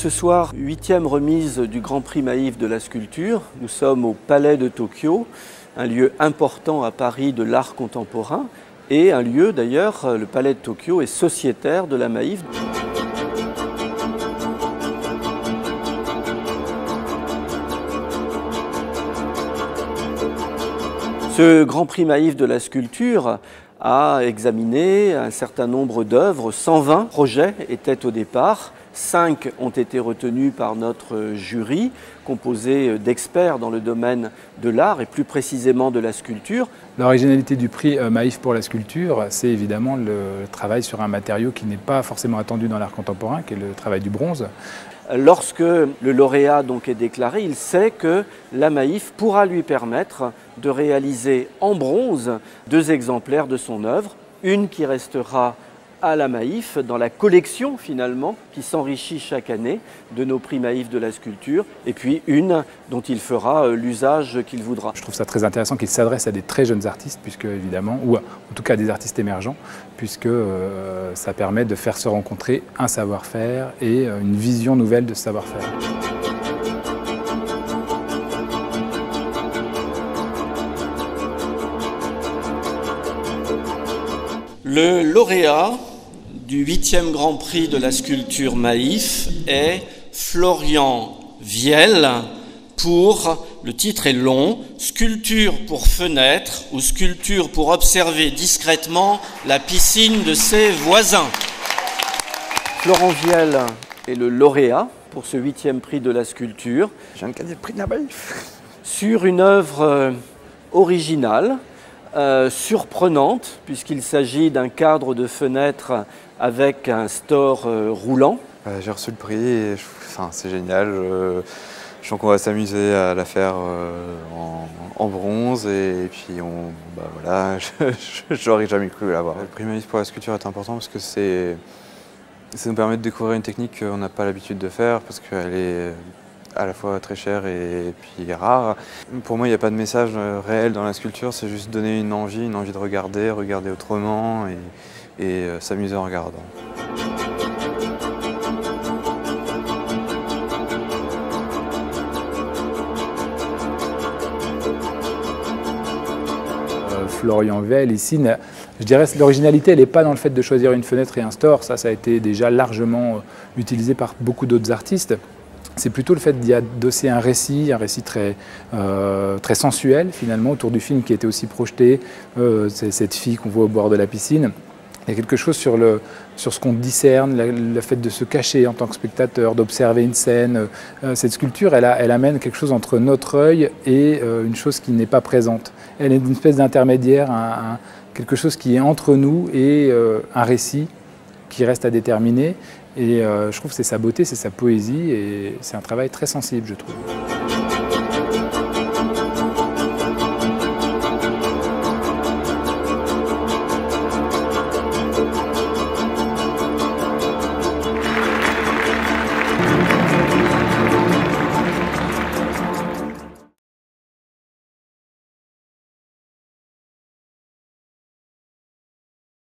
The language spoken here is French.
ce soir, 8e remise du Grand Prix Maïf de la sculpture. Nous sommes au Palais de Tokyo, un lieu important à Paris de l'art contemporain et un lieu d'ailleurs, le Palais de Tokyo est sociétaire de la Maïf. Ce Grand Prix Maïf de la sculpture a examiné un certain nombre d'œuvres. 120 projets étaient au départ. 5 ont été retenus par notre jury, composé d'experts dans le domaine de l'art et plus précisément de la sculpture. L'originalité du prix Maïf pour la sculpture, c'est évidemment le travail sur un matériau qui n'est pas forcément attendu dans l'art contemporain, qui est le travail du bronze. Lorsque le lauréat donc est déclaré, il sait que la Maïf pourra lui permettre de réaliser en bronze 2 exemplaires de son œuvre, une qui restera à la Maïf, dans la collection finalement, qui s'enrichit chaque année de nos prix Maïf de la sculpture, et puis une dont il fera l'usage qu'il voudra. Je trouve ça très intéressant qu'il s'adresse à des très jeunes artistes, puisque évidemment, ou en tout cas à des artistes émergents, puisque ça permet de faire se rencontrer un savoir-faire et une vision nouvelle de ce savoir-faire. Le lauréat du 8e Grand Prix de la sculpture Maïf est Florian Viel pour, le titre est long, Sculpture pour fenêtre ou sculpture pour observer discrètement la piscine de ses voisins. Florian Viel est le lauréat pour ce 8e prix de la sculpture. J'ai un cadet de prix de la Maïf. Sur une œuvre originale, surprenante, puisqu'il s'agit d'un cadre de fenêtre avec un store roulant. J'ai reçu le prix et c'est génial. Je sens qu'on va s'amuser à la faire en bronze et puis voilà, j'aurais jamais cru l'avoir. Le prix Maïf pour la sculpture est important parce que ça nous permet de découvrir une technique qu'on n'a pas l'habitude de faire parce qu'elle est à la fois très chère et puis rare. Pour moi, il n'y a pas de message réel dans la sculpture, c'est juste donner une envie de regarder autrement et s'amuser en regardant. Florian Viel, ici, je dirais que l'originalité, elle n'est pas dans le fait de choisir une fenêtre et un store. Ça a été déjà largement utilisé par beaucoup d'autres artistes. C'est plutôt le fait d'y adosser un récit très sensuel finalement autour du film qui était aussi projeté, c'est cette fille qu'on voit au bord de la piscine. Il y a quelque chose sur ce qu'on discerne, le fait de se cacher en tant que spectateur, d'observer une scène. Cette sculpture, elle amène quelque chose entre notre œil et une chose qui n'est pas présente. Elle est une espèce d'intermédiaire, quelque chose qui est entre nous et un récit qui reste à déterminer. Et je trouve que c'est sa beauté, c'est sa poésie et c'est un travail très sensible, je trouve.